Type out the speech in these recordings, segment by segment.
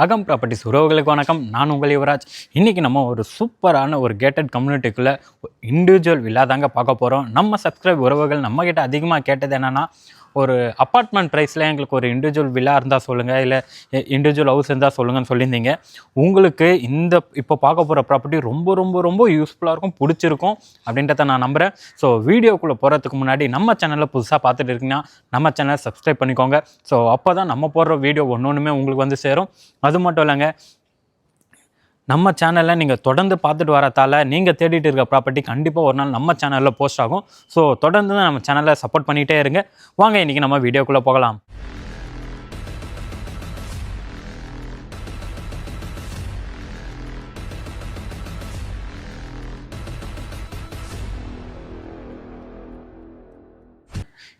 அகம் ப்ராப்பர்ட்டிஸ் உறவுகளுக்கு வணக்கம். நான் உங்கள் யுவராஜ். இன்றைக்கி நம்ம ஒரு சூப்பரான ஒரு கேட்டட் கம்யூனிட்டிக்குள்ளே இண்டிவிஜுவல் வில்லா தாங்க பார்க்க போகிறோம். நம்ம சப்ஸ்கிரைப் உறவுகள் நம்மக்கிட்ட அதிகமாக கேட்டது என்னென்னா, ஒரு அப்பார்ட்மெண்ட் ப்ரைஸில் எங்களுக்கு ஒரு இண்டிவிஜுவல் வில்லா இருந்தால் சொல்லுங்கள், இல்லை இண்டிவிஜுவல் ஹவுஸ் இருந்தால் சொல்லுங்கன்னு சொல்லியிருந்தீங்க. உங்களுக்கு இப்போ பார்க்க போகிற ப்ராப்பர்ட்டி ரொம்ப ரொம்ப ரொம்ப யூஸ்ஃபுல்லாக இருக்கும், பிடிச்சிருக்கும் அப்படின்றத நான் நம்புகிறேன். ஸோ வீடியோக்குள்ளே போகிறதுக்கு முன்னாடி நம்ம சேனலில் புதுசாக பார்த்துட்டு இருக்கீங்கன்னா நம்ம சேனலை சப்ஸ்கிரைப் பண்ணிக்கோங்க. ஸோ அப்போ தான் நம்ம போடுற வீடியோ ஒன்றுமே உங்களுக்கு வந்து சேரும். அது மட்டும் இல்லைங்க, நம்ம சேனலில் நீங்கள் தொடர்ந்து பார்த்துட்டு வரத்தால் நீங்கள் தேடிட்டு இருக்க ப்ராப்பர்ட்டி கண்டிப்பாக ஒரு நாள் நம்ம சேனலில் போஸ்ட் ஆகும். ஸோ தொடர்ந்து நம்ம சேனலை சப்போர்ட் பண்ணிகிட்டே இருங்க. வாங்க இன்றைக்கி நம்ம வீடியோக்குள்ளே போகலாம்.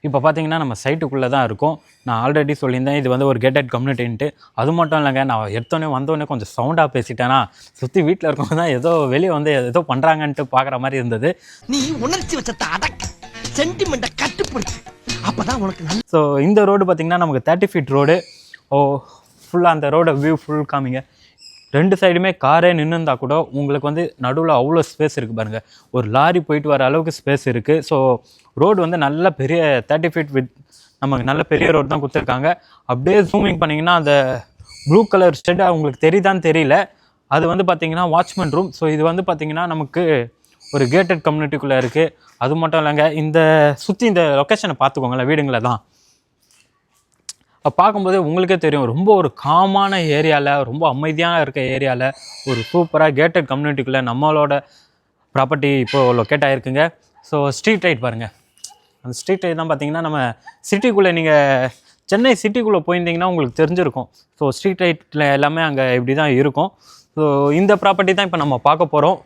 இப்போ பார்த்தீங்கன்னா நம்ம சைட்டுக்குள்ளே தான் இருக்கும். நான் ஆல்ரெடி சொல்லியிருந்தேன் இது வந்து ஒரு கேட்டட் கம்யூனிட்டின்ட்டு. அது மட்டும் இல்லைங்க, நான் எடுத்தோடனே வந்தோடனே கொஞ்சம் சவுண்டாக பேசிட்டேன்னா சுற்றி வீட்டில் இருக்கவங்க தான் ஏதோ வெளியே வந்து ஏதோ பண்ணுறாங்கன்ட்டு பார்க்குற மாதிரி இருந்தது. நீ உணர்ச்சி வச்சத்தை அடக்க, சென்டிமெண்ட்டை கட்டுப்படுத்து, அப்பதான் உனக்கு. ஸோ இந்த ரோடு பார்த்தீங்கன்னா நமக்கு 30 ஃபீட் ரோடு. ஃபுல்லாக அந்த ரோட வியூ ஃபுல் காமிங்க. ரெண்டு சைடுமே காரே நின்றுந்தா கூட உங்களுக்கு வந்து நடுவில் அவ்வளோ ஸ்பேஸ் இருக்குது பாருங்கள். ஒரு லாரி போயிட்டு வர அளவுக்கு ஸ்பேஸ் இருக்குது. ஸோ ரோடு வந்து நல்ல பெரிய 30 ஃபீட் வித் நமக்கு நல்ல பெரிய ரோடு தான் கொடுத்துருக்காங்க. அப்படியே ஜூமிங் பண்ணிங்கன்னா அந்த ப்ளூ கலர் ஷெட் உங்களுக்கு தெரியுதான்னு தெரியல, அது வந்து பார்த்திங்கன்னா வாட்ச்மேன் ரூம். ஸோ இது வந்து பார்த்திங்கன்னா நமக்கு ஒரு கேட்டட் கம்யூனிட்டிக்குள்ளே இருக்குது. அது மட்டும் இல்லைங்க, இந்த சுற்றி இந்த லொக்கேஷனை பார்த்துக்கோங்களேன், வீடுங்களை தான் பார்க்கும்போது உங்களுக்கே தெரியும், ரொம்ப ஒரு காமான ஏரியாவில், ரொம்ப அமைதியாக இருக்க ஏரியாவில் ஒரு சூப்பராக கேட்டட் கம்யூனிட்டிக்குள்ளே நம்மளோட ப்ராப்பர்ட்டி இப்போது லொக்கேட் ஆகிருக்குங்க. ஸோ ஸ்ட்ரீட் லைட் பாருங்கள். அந்த ஸ்ட்ரீட் லைட் தான் பார்த்திங்கன்னா நம்ம சிட்டிக்குள்ளே, நீங்கள் சென்னை சிட்டிக்குள்ளே போயிருந்தீங்கன்னா உங்களுக்கு தெரிஞ்சிருக்கும். ஸோ ஸ்ட்ரீட் லைட்டில் எல்லாமே அங்கே இப்படி தான் இருக்கும். ஸோ இந்த ப்ராப்பர்ட்டி தான் இப்போ நம்ம பார்க்க போகிறோம்.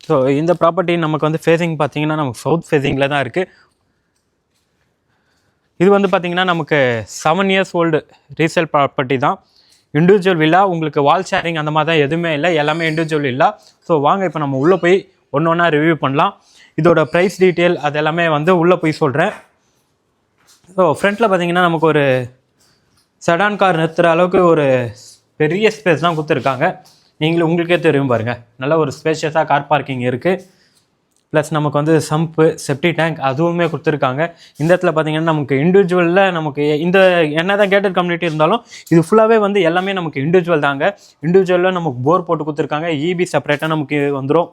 ஸோ இந்த ப்ராப்பர்ட்டி நமக்கு வந்து ஃபேஸிங் பார்த்திங்கன்னா நமக்கு சவுத் ஃபேஸிங்கில் தான் இருக்குது. இது வந்து பார்த்திங்கன்னா நமக்கு 7 இயர்ஸ் ஓல்டு ரீசேல் ப்ராப்பர்ட்டி தான். இண்டிவிஜுவல் வில்லா, உங்களுக்கு வால் ஷேரிங் அந்த மாதிரி தான் எதுவுமே இல்லை, எல்லாமே இண்டிவிஜுவல் வில்லா. ஸோ வாங்க இப்போ நம்ம உள்ளே போய் ஒன்று ஒன்றா ரிவ்யூ பண்ணலாம். இதோட ப்ரைஸ் டீட்டெயில் அது எல்லாமே வந்து உள்ளே போய் சொல்கிறேன். ஸோ ஃப்ரண்ட்டில் பார்த்திங்கன்னா நமக்கு ஒரு செடான் கார் நிறுத்துகிற அளவுக்கு ஒரு பெரிய ஸ்பேஸ் தான் கொடுத்துருக்காங்க. நீங்களும் உங்களுக்கே தெரியும் பாருங்கள், நல்ல ஒரு ஸ்பேஷியஸாக கார் பார்க்கிங் இருக்குது. ப்ளஸ் நமக்கு வந்து சம்பு, செப்டி டேங்க் அதுவுமே கொடுத்துருக்காங்க. இந்த இடத்துல பார்த்திங்கன்னா நமக்கு இண்டிவிஜுவலில் நமக்கு இந்த என்ன தான் கேட்டட் கம்யூனிட்டி இருந்தாலும் இது ஃபுல்லாகவே வந்து எல்லாமே நமக்கு இண்டிவிஜுவல் தாங்க. இண்டிவிஜுவலில் நமக்கு போர் போட்டு கொடுத்துருக்காங்க. இபி செப்பரேட்டாக நமக்கு வந்துடும்.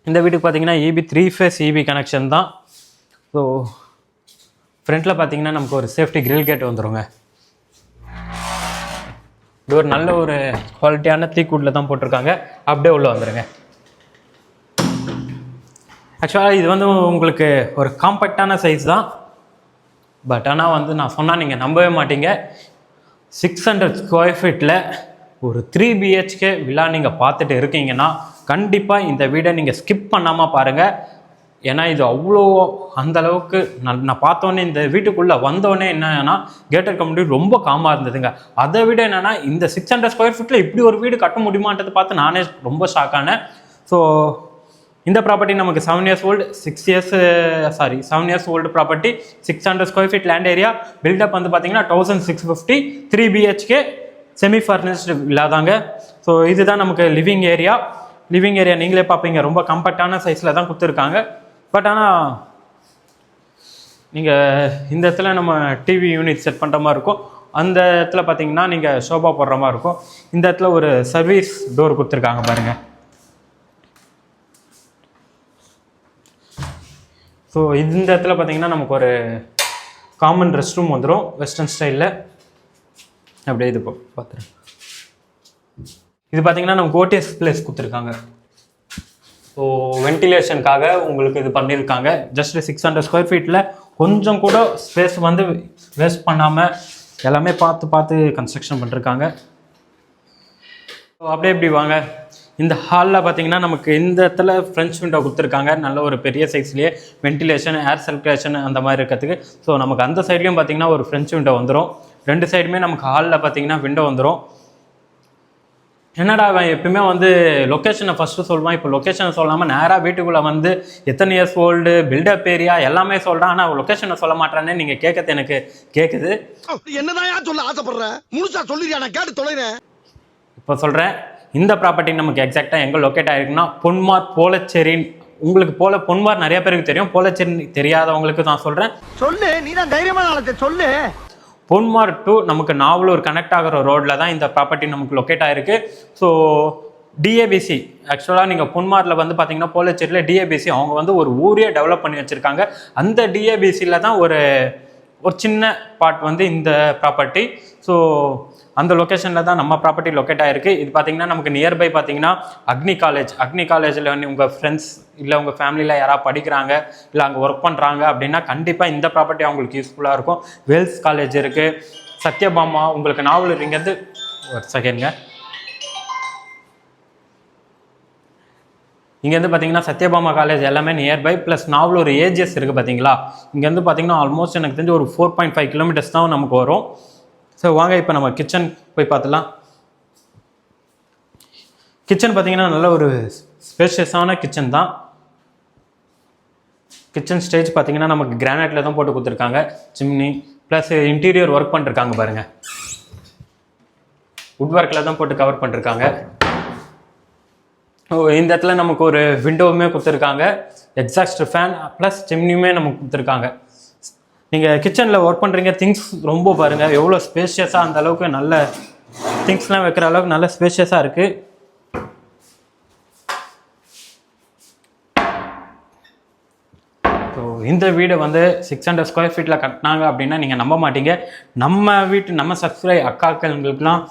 இந்த வீட்டுக்கு பார்த்திங்கன்னா இபி 3 ஃபேஸ் இபி கனெக்ஷன் தான். ஸோ ஃப்ரண்ட்டில் பார்த்திங்கன்னா நமக்கு ஒரு சேஃப்டி கிரில் கேட் வந்துடுங்க. இது ஒரு நல்ல ஒரு குவாலிட்டியான தீக்கூட்டில் தான் போட்டிருக்காங்க. அப்படியே உள்ளே வந்துடுங்க. ஆக்சுவலாக இது வந்து உங்களுக்கு ஒரு காம்பேக்டான சைஸ் தான். பட் ஆனால் வந்து நான் சொன்னால் நீங்கள் நம்பவே மாட்டீங்க, 600 ஸ்கொயர் ஃபீட்டில் ஒரு 3 BHK வில்லா நீங்கள் பார்த்துட்டு இருக்கீங்கன்னா கண்டிப்பாக இந்த வீடை நீங்கள் ஸ்கிப் பண்ணாமல் பாருங்கள். ஏன்னா இது அவ்வளோ அந்தளவுக்கு நான் பார்த்தோன்னே இந்த வீட்டுக்குள்ளே வந்தோடனே என்னன்னா கேட்டட் கம்யூனிட்டி ரொம்ப காமாக இருந்ததுங்க. அதை விட என்னென்னா இந்த 600 ஸ்கொயர் ஃபீட்டில் இப்படி ஒரு வீடு கட்ட முடியுமான்றதை பார்த்து நானே ரொம்ப ஷாக்கானேன். ஸோ இந்த ப்ராப்பர்ட்டி நமக்கு 7 years old property, 600 square feet land area, built up வந்து பார்த்தீங்கன்னா 1650, 3 BHK செமி ஃபர்னிஷ்டு இல்லாதாங்க. ஸோ இதுதான் நமக்கு லிவிங் ஏரியா நீங்களே பார்ப்பீங்க, ரொம்ப கம்பேக்டான சைஸில் தான் கொடுத்துருக்காங்க. பட் ஆனால் நீங்கள் இந்த இடத்துல நம்ம டிவி யூனிட் செட் பண்ணுற மாதிரி இருக்கும். அந்த இடத்துல பார்த்தீங்கன்னா நீங்கள் ஷோபா போடுற மாதிரி இருக்கும். இந்த இடத்துல ஒரு சர்வீஸ் டோர் கொடுத்துருக்காங்க பாருங்கள். ஸோ இந்த இடத்துல பார்த்திங்கன்னா நமக்கு ஒரு காமன் ரெஸ்ட் ரூம் வந்துடும் வெஸ்டர்ன் ஸ்டைலில். அப்படியே இது பார்த்துருங்க. இது பார்த்திங்கன்னா நமக்கு ஓடிஎஸ் பிளேஸ் கொடுத்துருக்காங்க. ஸோ வென்டிலேஷனுக்காக உங்களுக்கு இது பண்ணியிருக்காங்க. ஜஸ்ட் 600 ஸ்கொயர் ஃபீட்டில் கொஞ்சம் கூட ஸ்பேஸ் வந்து வேஸ்ட் பண்ணாமல் எல்லாமே பார்த்து கன்ஸ்ட்ரக்ஷன் பண்ணிருக்காங்க. ஸோ அப்படியே இப்படி வாங்க. இந்த ஹாலில் பார்த்திங்கன்னா நமக்கு இந்த இடத்துல ஃப்ரெஞ்ச் விண்டோ கொடுத்துருக்காங்க. நல்ல ஒரு பெரிய சைஸ்லேயே வென்டிலேஷன், ஏர் சர்க்குலேஷன் அந்த மாதிரி இருக்கிறதுக்கு. ஸோ நமக்கு அந்த சைட்லேயும் பார்த்திங்கன்னா ஒரு ஃப்ரெஞ்ச் விண்டோ வந்துடும். ரெண்டு சைடுமே நமக்கு ஹாலில் பார்த்திங்கன்னா விண்டோ வந்துடும். என்னடா அவன் எப்பயுமே வந்து லொக்கேஷனை ஃபஸ்ட்டு சொல்லுவான், இப்போ லொக்கேஷனை சொல்லாமல் நேராக வீட்டுக்குள்ளே வந்து எத்தனை இயர்ஸ் ஓல்டு, பில்டப் ஏரியா எல்லாமே சொல்கிறான். ஆனால் லொக்கேஷனை சொல்ல மாட்டானே நீங்கள் கேட்கறது எனக்கு கேட்குது. என்னதான் சொல்ல ஆசைப்படுற, முழுசா சொல்லிடுறியா, நான் கேட்டு தொலைறேன். இப்போ சொல்கிறேன், இந்த ப்ராப்பர்ட்டி நமக்கு எக்ஸாக்டாக எங்கே லொக்கேட் ஆகிருக்குன்னா பொன்மார் போலச்சேரின். உங்களுக்கு பொன்மார் நிறைய பேருக்கு தெரியும், போலச்சேரி தெரியாதவங்களுக்கு நான் சொல்கிறேன். சொல்லு, நீ தான் தைரியமான ஆளத்தை சொல்லு. பொன்மார் டு நமக்கு நாவலூர் கனெக்ட் ஆகிற ரோட்டில் தான் இந்த ப்ராப்பர்ட்டி நமக்கு லொக்கேட் ஆகிருக்கு. ஸோ டிஏபிசி ஆக்சுவலாக நீங்கள் பொன்மாரில் வந்து பார்த்தீங்கன்னா போலச்சேரியில் டிஏபிசி அவங்க வந்து ஒரு ஊரே டெவலப் பண்ணி வச்சுருக்காங்க. அந்த டிஏபிசியில் தான் ஒரு சின்ன பார்ட் வந்து இந்த ப்ராப்பர்ட்டி. ஸோ அந்த லொக்கேஷனில் தான் நம்ம ப்ராப்பர்ட்டி லொக்கேட் ஆகிருக்கு. இது பார்த்தீங்கன்னா நமக்கு நியர்பை பார்த்தீங்கன்னா அக்னி காலேஜில் வந்து உங்கள் ஃப்ரெண்ட்ஸ் இல்லை உங்கள் ஃபேமிலியில் யாராவது படிக்கிறாங்க இல்லை அங்கே ஒர்க் பண்ணுறாங்க அப்படின்னா கண்டிப்பாக இந்த ப்ராப்பர்ட்டி அவங்களுக்கு யூஸ்ஃபுல்லாக இருக்கும். வேல்ஸ் காலேஜ் இருக்குது, சத்யபாமா, உங்களுக்கு நாவலூர் இங்கேருந்து ஒரு செகண்ட்ங்க, இங்கேருந்து பார்த்தீங்கன்னா சத்யபாமா காலேஜ் எல்லாமே நியர்பை, ப்ளஸ் நாவலூர் ஏஜிஎஸ் இருக்குது பார்த்தீங்களா. இங்கேருந்து பார்த்தீங்கன்னா ஆல்மோஸ்ட் எனக்கு தெரிஞ்சு ஒரு 4.5 கிலோமீட்டர்ஸ் தான் நமக்கு வரும். ஸோ வாங்க இப்போ நம்ம கிச்சன் போய் பார்த்துலாம். கிச்சன் பார்த்தீங்கன்னா நல்ல ஒரு ஸ்பேஷியஸான கிச்சன் தான். கிச்சன் ஸ்டேஜ் பார்த்தீங்கன்னா நமக்கு கிரானைட்டில் தான் போட்டு கொடுத்துருக்காங்க. சிம்னி ப்ளஸ் இன்டீரியர் ஒர்க் பண்ணிருக்காங்க பாருங்கள், வுட் ஒர்க்கில் தான் போட்டு கவர் பண்ணிருக்காங்க. இந்த இடத்துல நமக்கு ஒரு விண்டோவுமே கொடுத்துருக்காங்க, எக்ஸாஸ்ட் ஃபேன் ப்ளஸ் சிம்னியுமே நமக்கு கொடுத்துருக்காங்க. நீங்கள் கிச்சனில் ஒர்க் பண்ணுறீங்க, திங்ஸ் ரொம்ப பாருங்கள் எவ்வளோ ஸ்பேஷியஸாக, அந்த அளவுக்கு நல்ல திங்ஸ்லாம் வைக்கிற அளவுக்கு நல்ல ஸ்பேஷியஸாக இருக்குது. ஸோ இந்த வீடு வந்து 600 ஸ்கொயர் ஃபீட்டில் கட்டினாங்க அப்படின்னா நீங்கள் நம்ப மாட்டீங்க. நம்ம சப்ஸ்கிரைப் அக்காக்களுக்கெல்லாம்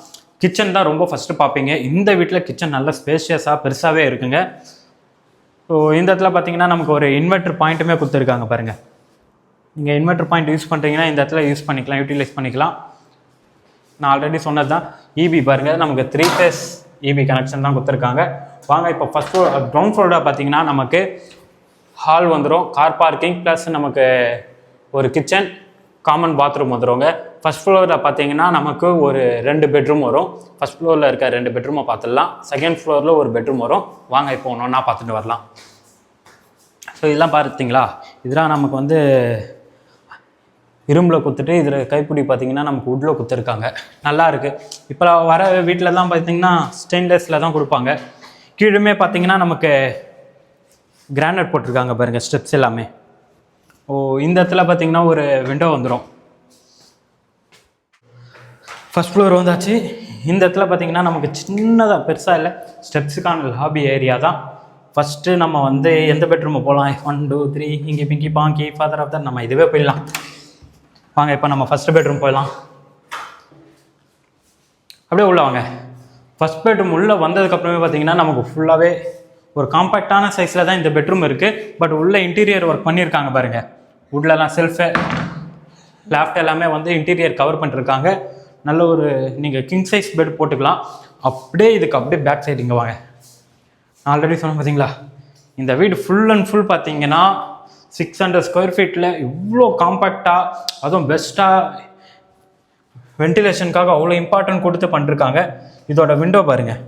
கிச்சன் தான் ரொம்ப ஃபஸ்ட்டு பார்ப்பீங்க. இந்த வீட்டில் கிச்சன் நல்ல ஸ்பேஷியஸாக பெருசாகவே இருக்குங்க. ஸோ இந்த இடத்துல பார்த்தீங்கன்னா நமக்கு ஒரு இன்வெர்டர் பாயிண்ட்டுமே கொடுத்துருக்காங்க பாருங்கள். நீங்கள் இன்வெர்டர் பாயிண்ட் யூஸ் பண்ணுறீங்கன்னா இந்த இடத்துல யூஸ் பண்ணிக்கலாம், யூட்டிலைஸ் பண்ணிக்கலாம். நான் ஆல்ரெடி சொன்னது தான். இபி பாருங்கள், நமக்கு 3 ஃபேஸ் இபி கனெக்ஷன் தான் கொடுத்துருக்காங்க. வாங்க இப்போ ஃபஸ்ட் ஃப்ளோர் கிரவுண்ட் ஃப்ளோரில் பார்த்தீங்கன்னா நமக்கு ஹால் வந்துடும், கார் பார்க்கிங் ப்ளஸ் நமக்கு ஒரு கிச்சன், காமன் பாத்ரூம் வந்துடுங்க. ஃபஸ்ட் ஃப்ளோரில் பார்த்தீங்கன்னா நமக்கு ஒரு 2 பெட்ரூம் வரும். ஃபஸ்ட் ஃப்ளோரில் இருக்க 2 பெட்ரூமை பார்த்துடலாம். செகண்ட் ஃப்ளோரில் ஒரு பெட்ரூம் வரும். வாங்க இப்போ ஒன்று ஒன்றா பார்த்துட்டு வரலாம். ஸோ இதெல்லாம் பார்த்தீங்களா, இதெல்லாம் நமக்கு வந்து இரும்பில் குத்துட்டு இதில் கைப்பிடி பார்த்தீங்கன்னா நமக்கு வுட்டில் குத்துருக்காங்க, நல்லா இருக்குது. இப்போ வர வீட்டிலலாம் பார்த்தீங்கன்னா ஸ்டெயின்லெஸ்ஸில் தான் கொடுப்பாங்க. கீழுமே பார்த்தீங்கன்னா நமக்கு கிரானைட் போட்டிருக்காங்க பாருங்கள், ஸ்டெப்ஸ் எல்லாமே. இந்த இடத்துல பார்த்தீங்கன்னா ஒரு விண்டோ வந்துடும். ஃபஸ்ட் ஃப்ளோர் வந்தாச்சு. இந்த இடத்துல பார்த்தீங்கன்னா நமக்கு சின்னதாக பெருசாக இல்லை, ஸ்டெப்ஸுக்கான லாபி ஏரியா தான். ஃபஸ்ட்டு நம்ம வந்து எந்த பெட்ரூமை போகலாம், 1 2 3 இங்கே பிங்கி பாங்கி ஃபாதர் ஆஃப் த, நம்ம இதுவே போயிடலாம். வாங்க இப்போ நம்ம ஃபஸ்ட்டு பெட்ரூம் போயிடலாம். அப்படியே உள்ளே வாங்க. ஃபஸ்ட் பெட்ரூம் உள்ளே வந்ததுக்கப்புறமே பார்த்தீங்கன்னா நமக்கு ஃபுல்லாகவே ஒரு காம்பேக்டான சைஸில் தான் இந்த பெட்ரூம் இருக்குது. பட் உள்ளே இன்டீரியர் ஒர்க் பண்ணியிருக்காங்க பாருங்கள். உள்ளெல்லாம் செல்ஃபு லேஃப்ட் எல்லாமே வந்து இன்டீரியர் கவர் பண்ணிருக்காங்க. நல்ல ஒரு நீங்கள் கிங் சைஸ் பெட் போட்டுக்கலாம். அப்படியே இதுக்கு அப்படியே பேக் சைடு இங்கே வாங்க. நான் ஆல்ரெடி சொன்னேன் பார்த்தீங்களா, இந்த வீடு ஃபுல் அண்ட் ஃபுல் பார்த்தீங்கன்னா 600 ஸ்கொயர் ஃபீட்டில் இவ்வளோ காம்பேக்டாக, அதுவும் பெஸ்ட்டாக வென்டிலேஷனுக்காக அவ்வளோ இம்பார்ட்டன்ட் கொடுத்து பண்ணிருக்காங்க. இதோட விண்டோ பாருங்கள்,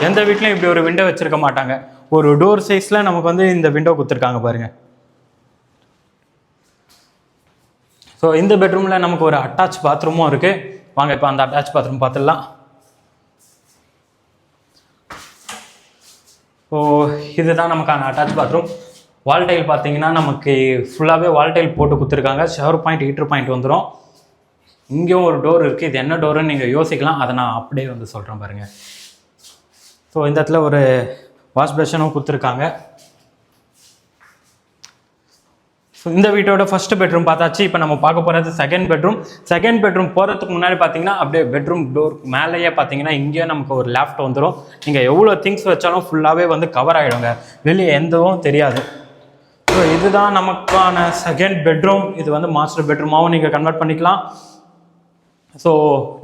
எந்த வீட்லையும் இப்படி ஒரு விண்டோ வச்சுருக்க மாட்டாங்க. ஒரு டோர் சைஸில் நமக்கு வந்து இந்த விண்டோ கொடுத்துருக்காங்க பாருங்கள். ஸோ இந்த பெட்ரூமில் நமக்கு ஒரு அட்டாச் பாத்ரூமும் இருக்குது. வாங்க இப்போ அந்த அட்டாச் பாத்ரூம் பார்த்துடலாம். ஸோ இதுதான் நமக்கான அட்டாச் பாத்ரூம். வால் டைல் பார்த்தீங்கன்னா நமக்கு ஃபுல்லாகவே வால் டைல் போட்டு கொடுத்துருக்காங்க. ஷவர் பாயிண்ட், ஹீட்டர் பாயிண்ட் வந்துடும். இங்கேயும் ஒரு டோர் இருக்குது. இது என்ன டோருன்னு நீங்கள் யோசிக்கலாம், அதை நான் அப்படியே வந்து சொல்கிறேன் பாருங்கள். ஸோ இந்த இடத்துல ஒரு வாஷ் பேஷனும் கொடுத்துருக்காங்க. ஸோ இந்த வீட்டோட ஃபஸ்ட்டு பெட்ரூம் பார்த்தாச்சு. இப்போ நம்ம பார்க்க போகிறது செகண்ட் பெட்ரூம். செகண்ட் பெட்ரூம் போகிறதுக்கு முன்னாடி பார்த்தீங்கன்னா அப்படியே பெட்ரூம் டோர் மேலேயே பார்த்தீங்கன்னா இங்கேயே நமக்கு ஒரு லேஃப்ட் வந்துடும். நீங்கள் எவ்வளோ திங்ஸ் வச்சாலும் ஃபுல்லாகவே வந்து கவர் ஆகிடுங்க, வெளியே எந்தவும் தெரியாது. ஸோ இதுதான் நமக்கான செகண்ட் பெட்ரூம். இது வந்து மாஸ்டர் பெட்ரூமாகவும் நீங்கள் கன்வெர்ட் பண்ணிக்கலாம். ஸோ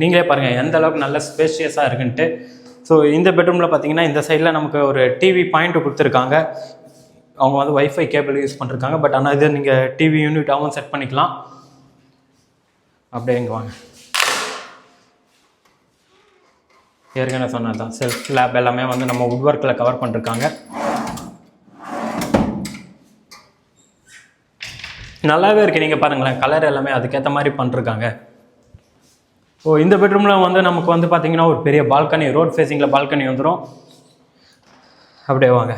நீங்களே பாருங்கள் எந்த அளவுக்கு நல்ல ஸ்பேஷியஸாக இருக்குன்ட்டு. ஸோ இந்த பெட்ரூமில் பார்த்தீங்கன்னா இந்த சைடில் நமக்கு ஒரு டிவி பாயிண்ட் கொடுத்துருக்காங்க. அவங்க வந்து வைஃபை கேபிள் யூஸ் பண்ணிருக்காங்க. பட் ஆனால் இது நீங்கள் டிவி யூனிட்டாகவும் செட் பண்ணிக்கலாம். அப்படியே இங்கே வாங்க. ஏற்கனவே சொன்னது தான், செல்ஃப் ஸ்லாப் எல்லாமே வந்து நம்ம வுட் ஒர்க்கில் கவர் பண்ணிருக்காங்க. நல்லாவே இருக்குது. நீங்கள் பாருங்களேன், கலர் எல்லாமே அதுக்கேற்ற மாதிரி பண்ணிருக்காங்க. ஸோ இந்த பெட்ரூமில் வந்து நமக்கு வந்து பார்த்திங்கன்னா ஒரு பெரிய பால்கனி, ரோட் ஃபேஸிங்கில் பால்கனி வந்துடும். அப்படியே வாங்க.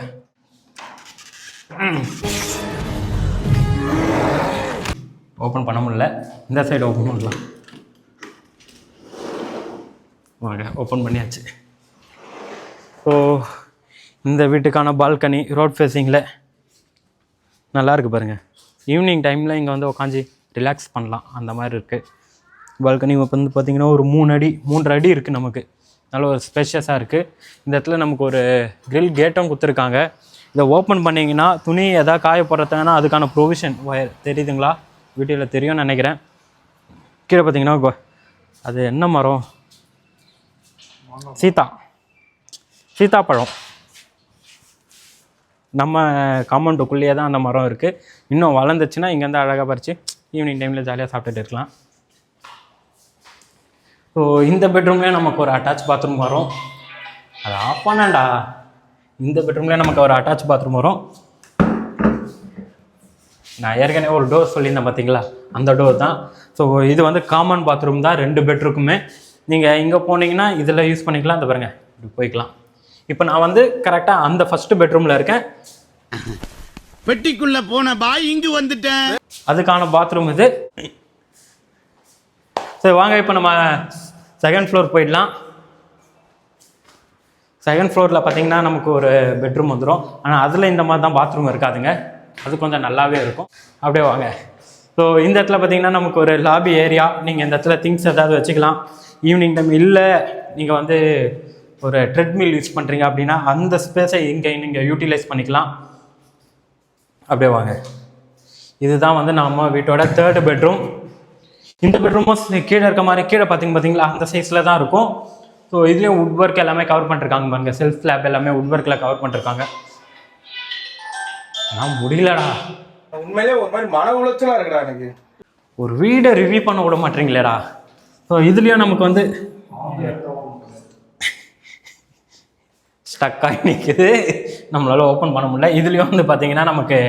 ஓப்பன் பண்ண முடியல, இந்த சைடு ஓப்பன் பண்ணலாம். வாங்க, ஓப்பன் பண்ணியாச்சு. ஸோ இந்த வீட்டுக்கான பால்கனி ரோட் ஃபேஸிங்கில் நல்லா இருக்குது பாருங்கள். ஈவினிங் டைமில் இங்கே வந்து உட்காந்து ரிலாக்ஸ் பண்ணலாம், அந்த மாதிரி இருக்குது. பால்கனி வந்து பார்த்திங்கன்னா ஒரு 3 அடி இருக்குது. நமக்கு நல்ல ஒரு ஸ்பேஷியஸாக இருக்குது. இந்த இடத்துல நமக்கு ஒரு கிரில் கேட்டும் கொடுத்துருக்காங்க. இதை ஓப்பன் பண்ணிங்கன்னா துணி எதாவது காய போடுறதுனா அதுக்கான ப்ரொவிஷன் ஒயர் தெரியுதுங்களா? வீடியோவில் தெரியும்னு நினைக்கிறேன். கீழே பார்த்திங்கன்னா அது என்ன மரம்? சீத்தாப்பழம். நம்ம காம்பவுண்டுக்குள்ளேயே தான் அந்த மரம் இருக்குது. இன்னும் வளர்ந்துச்சுன்னா இங்கேருந்து அழகாக பறித்து ஈவினிங் டைமில் ஜாலியாக சாப்பிட்டுட்டு இருக்கலாம். ஸோ இந்த பெட்ரூம்லேயே நமக்கு ஒரு அட்டாச் பாத்ரூம் வரும். அது ஆஃப் பண்ணாண்டா. இந்த பெட்ரூம்லேயே நமக்கு ஒரு அட்டாச் பாத்ரூம் வரும். நான் ஏற்கனவே ஒரு டோர் சொல்லியிருந்தேன் பார்த்தீங்களா, அந்த டோர் தான். ஸோ இது வந்து காமன் பாத்ரூம் தான் 2 பெட்ரூக்குமே. நீங்கள் இங்கே போனீங்கன்னா இதில் யூஸ் பண்ணிக்கலாம். அந்த பாருங்கள், இப்படி போய்க்கலாம். இப்போ நான் வந்து கரெக்டாக அந்த ஃபஸ்ட்டு பெட்ரூமில் இருக்கேன். பெட்டிக்குள்ளே போன பாய் இங்கு வந்துட்டேன். அதுக்கான பாத்ரூம் இது. சரி வாங்க, இப்போ நம்ம செகண்ட் ஃப்ளோர் போயிடலாம். செகண்ட் ஃப்ளோரில் பார்த்தீங்கன்னா நமக்கு ஒரு பெட்ரூம் வந்துடும். ஆனால் அதில் இந்த மாதிரி தான் பாத்ரூம் இருக்காதுங்க. அது கொஞ்சம் நல்லாவே இருக்கும். அப்படியே வாங்க. ஸோ இந்த இடத்துல பார்த்தீங்கன்னா நமக்கு ஒரு லாபி ஏரியா. நீங்கள் இந்த இடத்துல திங்ஸ் ஏதாவது வச்சுக்கலாம். ஈவினிங் டைம் இல்லை நீங்கள் வந்து ஒரு ட்ரெட்மில் யூஸ் பண்ணுறீங்க அப்படின்னா அந்த ஸ்பேஸை இங்கே நீங்கள் யூட்டிலைஸ் பண்ணிக்கலாம். அப்படியே வாங்க. இதுதான் வந்து நம்ம வீட்டோட 3rd பெட்ரூம். இந்த பெட்ரூமும் கீழே இருக்க மாதிரி கீழே பார்த்தீங்களா அந்த சைஸில் தான் இருக்கும். ஸோ இதுலேயும் வுட் ஒர்க் எல்லாமே கவர் பண்ணிருக்காங்க பாருங்க. செல்ஃப் ஸ்லாப் எல்லாமே வுட் ஒர்க்கில் கவர் பண்ணிருக்காங்க. ஆனால் முடியலடா, உண்மையிலே ஒரு மாதிரி மன உளைச்சலாக இருக்குடா எனக்கு. ஒரு வீடை ரிவ்யூ பண்ண விட மாட்டீங்களேடா. ஸோ இதுலேயும் நமக்கு வந்து ஸ்டக் ஆகி நிற்குது, நம்மளால ஓப்பன் பண்ண முடியல. இதுலேயும் வந்து பார்த்தீங்கன்னா நமக்கு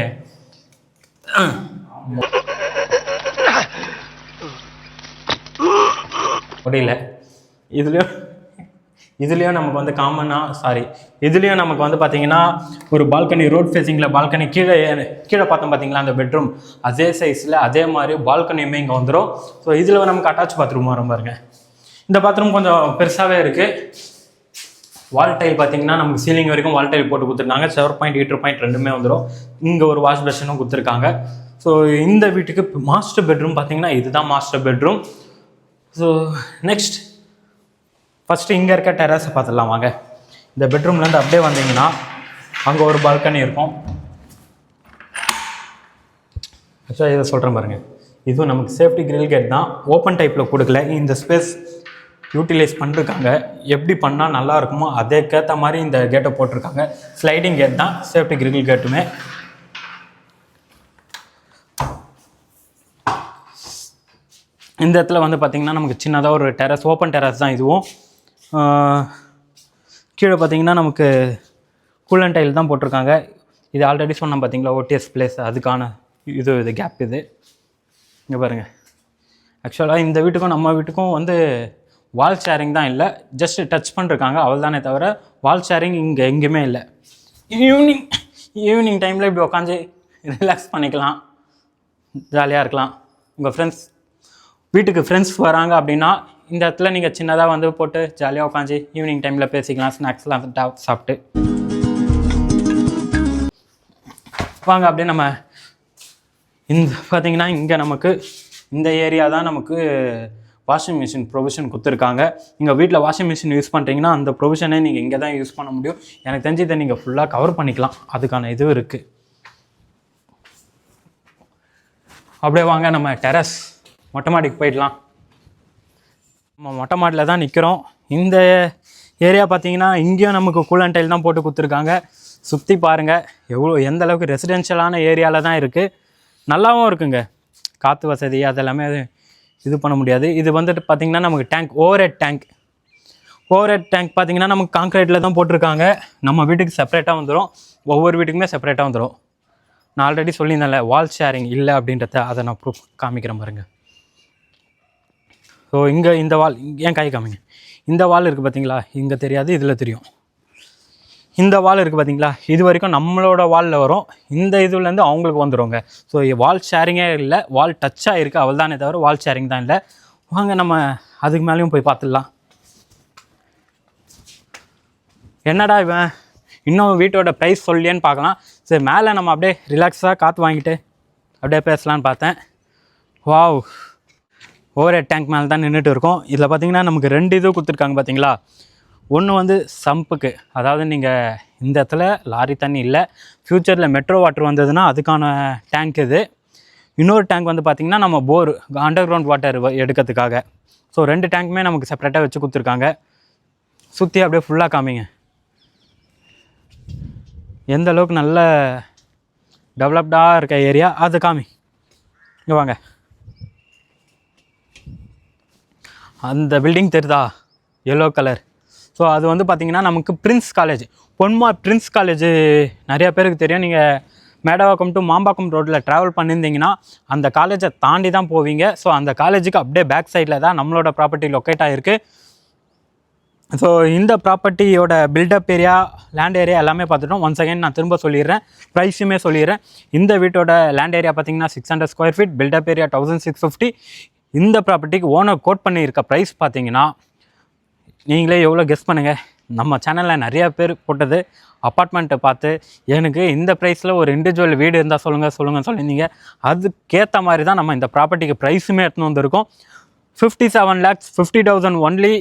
முடியல. இதுலேயும் நமக்கு வந்து இதுலேயும் நமக்கு வந்து பார்த்தீங்கன்னா ஒரு பால்கனி, ரோட் ஃபேஸிங்கில் பால்கனி. கீழே பார்த்தோம் பார்த்தீங்களா அந்த பெட்ரூம், அதே சைஸில் அதே மாதிரி பால்கனியுமே இங்கே வந்துடும். ஸோ இதில் நமக்கு அட்டாச் பாத்ரூம் வரும் பாருங்க. இந்த பாத்ரூம் கொஞ்சம் பெருசாகவே இருக்குது. வால் டைல் பார்த்தீங்கன்னா நமக்கு சீலிங் வரைக்கும் வால் டைல் போட்டு கொடுத்துருக்காங்க. ஷவர் பாயிண்ட், ஹீட்டர் பாயிண்ட் ரெண்டுமே வந்துடும். இங்கே ஒரு வாஷ் பேஷனும் கொடுத்துருக்காங்க. ஸோ இந்த வீட்டுக்கு மாஸ்டர் பெட்ரூம் பார்த்தீங்கன்னா இதுதான் master bedroom. So next first இங்கே இருக்க டெரஸை பார்த்துடலாம் வாங்க. இந்த பெட்ரூம்லேருந்து அப்படியே வந்தீங்கன்னா அங்கே ஒரு பால்கனி இருக்கும். ஆக்சுவலாக இதை சொல்கிறேன் பாருங்கள், இதுவும் நமக்கு சேஃப்டி கிரில் கேட் தான். ஓப்பன் டைப்பில் கொடுக்கல, இந்த ஸ்பேஸ் யூட்டிலைஸ் பண்ணிருக்காங்க. எப்படி பண்ணால் நல்லா இருக்குமோ அதேக்கேற்ற மாதிரி இந்த கேட்டை போட்டிருக்காங்க. ஸ்லைடிங் கேட் தான், சேஃப்டி கிரில் கேட்டுமே. இந்த இடத்துல வந்து பார்த்திங்கன்னா நமக்கு சின்னதாக ஒரு டெரஸ், ஓப்பன் டெரஸ் தான் இதுவும். கீழே பார்த்திங்கன்னா நமக்கு கூலன் டைல் தான் போட்டிருக்காங்க. இது ஆல்ரெடி சொன்னோம் பார்த்தீங்களா, ஓடிஎஸ் பிளேஸ், அதுக்கான இது கேப் இது. இங்கே பாருங்கள். ஆக்சுவலாக இந்த வீட்டுக்கும் நம்ம வீட்டுக்கும் வந்து வால் ஷேரிங் தான் இல்லை, ஜஸ்ட் டச் பண்ணிருக்காங்க அவள் தானே தவிர வால் ஷேரிங் இங்கே எங்கேயுமே இல்லை. ஈவினிங் டைமில் இப்படி உட்காந்து ரிலாக்ஸ் பண்ணிக்கலாம், ஜாலியாக இருக்கலாம். உங்கள் வீட்டுக்கு ஃப்ரெண்ட்ஸ் வராங்க அப்படின்னா இந்த இடத்துல நீங்கள் சின்னதாக வந்து போட்டு ஜாலியாக உட்காந்து ஈவினிங் டைமில் பேசிக்கலாம், ஸ்நாக்ஸ்லாம் சாப்பிட்டு வாங்க. அப்படியே நம்ம இந்த பார்த்திங்கன்னா இங்கே நமக்கு இந்த ஏரியா தான் நமக்கு வாஷிங் மிஷின் ப்ரொவிஷன் கொடுத்துருக்காங்க. நீங்கள் வீட்டில் வாஷிங் மிஷின் யூஸ் பண்ணுறீங்கன்னா அந்த ப்ரொவிஷனே நீங்கள் இங்கே தான் யூஸ் பண்ண முடியும். எனக்கு தெரிஞ்சு இதை நீங்கள் ஃபுல்லாக கவர் பண்ணிக்கலாம், அதுக்கான இதுவும் இருக்குது. அப்படியே வாங்க நம்ம டெரஸ் மொட்டை மாடிக்கு போயிடலாம். நம்ம மொட்டை மாடியில் தான் நிற்கிறோம். இந்த ஏரியா பார்த்தீங்கன்னா இங்கேயும் நமக்கு கூலன் டைல் தான் போட்டு கொடுத்துருக்காங்க. சுற்றி பாருங்கள் எந்த அளவுக்கு ரெசிடென்ஷியலான ஏரியாவில் தான் இருக்குது. நல்லாவும் இருக்குங்க, காற்று வசதி அதெல்லாமே இது பண்ண முடியாது. இது வந்துட்டு பார்த்திங்கன்னா நமக்கு டேங்க், ஓவர் ஹெட் டேங்க் பார்த்தீங்கன்னா நமக்கு கான்க்ரீட்டில் தான் போட்டிருக்காங்க. நம்ம வீட்டுக்கு செப்பரேட்டாக வந்துடும், ஒவ்வொரு வீட்டுக்குமே செப்பரேட்டாக வந்துடும். நான் ஆல்ரெடி சொல்லியிருந்தேன்ல வால் ஷேரிங் இல்லை அப்படின்றத, அதை நான் ப்ரூஃப் காமிக்கிறேன் பாருங்கள். ஸோ இங்கே இந்த வால் ஏன் கை காமிங்க, இந்த வால் இருக்குது பார்த்தீங்களா, இங்கே தெரியாது இதில் தெரியும். இந்த வால் இருக்குது பார்த்தீங்களா, இது வரைக்கும் நம்மளோட வாலில் வரும், இந்த இதுலேருந்து அவங்களுக்கு வந்துடுங்க. ஸோ வால் ஷேரிங்கே இல்லை, வால் டச்சாக இருக்குது அவள் தானே தவிர வால் ஷேரிங் தான் இல்லை. வாங்க நம்ம அதுக்கு மேலேயும் போய் பார்த்துடலாம். என்னடா இவன் இன்னும் வீட்டோட ப்ரைஸ் சொல்லியேன்னு பார்க்கலாம். சரி மேலே நம்ம அப்படியே ரிலாக்ஸாக காற்று வாங்கிட்டு அப்படியே பேசலான்னு பார்த்தேன். வாவ், ஓவர் ஹெட் டேங்க் மேலே தான் நின்றுட்டு இருக்கோம். இதில் பார்த்தீங்கன்னா நமக்கு 2 இது கொடுத்துருக்காங்க பார்த்தீங்களா. ஒன்று வந்து சம்புக்கு, அதாவது நீங்கள் இந்த இடத்துல லாரி தண்ணி இல்லை, ஃப்யூச்சரில் மெட்ரோ வாட்டர் வந்ததுன்னா அதுக்கான டேங்க் இது. இன்னொரு டேங்க் வந்து பார்த்திங்கன்னா நம்ம போர் அண்டர் கிரவுண்ட் வாட்டர் எடுக்கிறதுக்காக. ஸோ 2 டேங்க்குமே நமக்கு செப்பரேட்டாக வச்சு கொடுத்துருக்காங்க. சுற்றி அப்படியே ஃபுல்லாக காமிங்க எந்த அளவுக்கு நல்ல டெவலப்டாக இருக்க ஏரியா, அது காமி. இங்கே வாங்க, அந்த பில்டிங் தெரியுதா எல்லோ கலர். ஸோ அது வந்து பார்த்திங்கன்னா நமக்கு Prince college, Ponmar Prince college நிறையா பேருக்கு தெரியும். நீங்கள் மேடவாக்கம் டு மாம்பாக்கம் ரோட்டில் ட்ராவல் பண்ணியிருந்தீங்கன்னா அந்த காலேஜை தாண்டி தான் போவீங்க. ஸோ அந்த காலேஜுக்கு அப்படியே பேக் சைடில் தான் நம்மளோட ப்ராப்பர்ட்டி லொக்கேட் ஆகிருக்கு. ஸோ இந்த ப்ராப்பர்ட்டியோட பில்டப் ஏரியா, லேண்ட் ஏரியா எல்லாமே பார்த்துட்டோம். ஒன்ஸ் அகைன் நான் திரும்ப சொல்லிடுறேன், ப்ரைஸுமே சொல்லிடுறேன். இந்த வீட்டோட லேண்ட் ஏரியா பார்த்திங்கன்னா 600 ஸ்கொயர் ஃபீட், பில்டப் ஏரியா 1650. இந்த ப்ராப்பர்ட்டிக்கு ஓனர் கோட் பண்ணியிருக்க ப்ரைஸ் பார்த்தீங்கன்னா நீங்களே எவ்வளோ கெஸ் பண்ணுங்கள். நம்ம சேனலில் நிறையா பேர் போட்டது அப்பார்ட்மெண்ட்டை பார்த்து எனக்கு இந்த ப்ரைஸில் ஒரு இண்டிவிஜுவல் வீடு இருந்தால் சொல்லுங்கள் சொல்லியிருந்தீங்க. அதுக்கேற்ற மாதிரி தான் நம்ம இந்த ப்ராப்பர்ட்டிக்கு ப்ரைஸுமே எடுத்துன்னு வந்திருக்கோம். 57,50,000 ஒன்லி,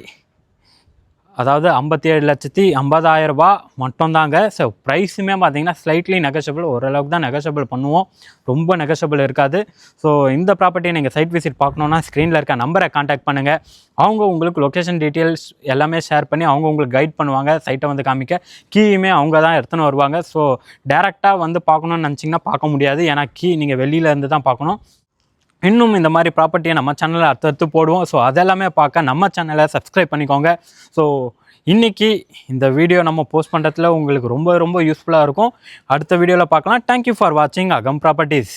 அதாவது 57,50,000 ரூபா மட்டும்தாங்க. ஸோ ப்ரைஸுமே பார்த்தீங்கன்னா ஸ்லைட்லி நெகஷபிள், ஓரளவுக்கு தான் நெகஷபிள் பண்ணுவோம், ரொம்ப நெகஷபிள் இருக்காது. ஸோ இந்த ப்ராப்பர்ட்டியை நீங்கள் சைட் விசிட் பார்க்கணுன்னா ஸ்க்ரீனில் இருக்க நம்பரை காண்டாக்ட் பண்ணுங்கள். அவங்க உங்களுக்கு லொக்கேஷன் டீட்டெயில்ஸ் எல்லாமே ஷேர் பண்ணி அவங்க உங்களுக்கு கைட் பண்ணுவாங்க. சைட்டை வந்து காமிக்க கீயுமே அவங்க தான் எடுத்துன்னு வருவாங்க. ஸோ டேரெக்டாக வந்து பார்க்கணுன்னு நினச்சிங்கன்னா பார்க்க முடியாது, ஏன்னா கீ நீங்கள் வெளியில் இருந்து தான் பார்க்கணும். இன்னும் இந்த மாதிரி ப்ராப்பர்ட்டியை நம்ம சேனலில் அடுத்தடுத்து போடுவோம். ஸோ அதெல்லாமே பார்க்க நம்ம சேனலை சப்ஸ்கிரைப் பண்ணிக்கோங்க. ஸோ இன்றைக்கி இந்த வீடியோ நம்ம போஸ்ட் பண்ணுறதுல உங்களுக்கு ரொம்ப ரொம்ப யூஸ்ஃபுல்லாக இருக்கும். அடுத்த வீடியோவில் பார்க்கலாம். தேங்க்யூ ஃபார் வாட்சிங் அகம் ப்ராப்பர்ட்டிஸ்.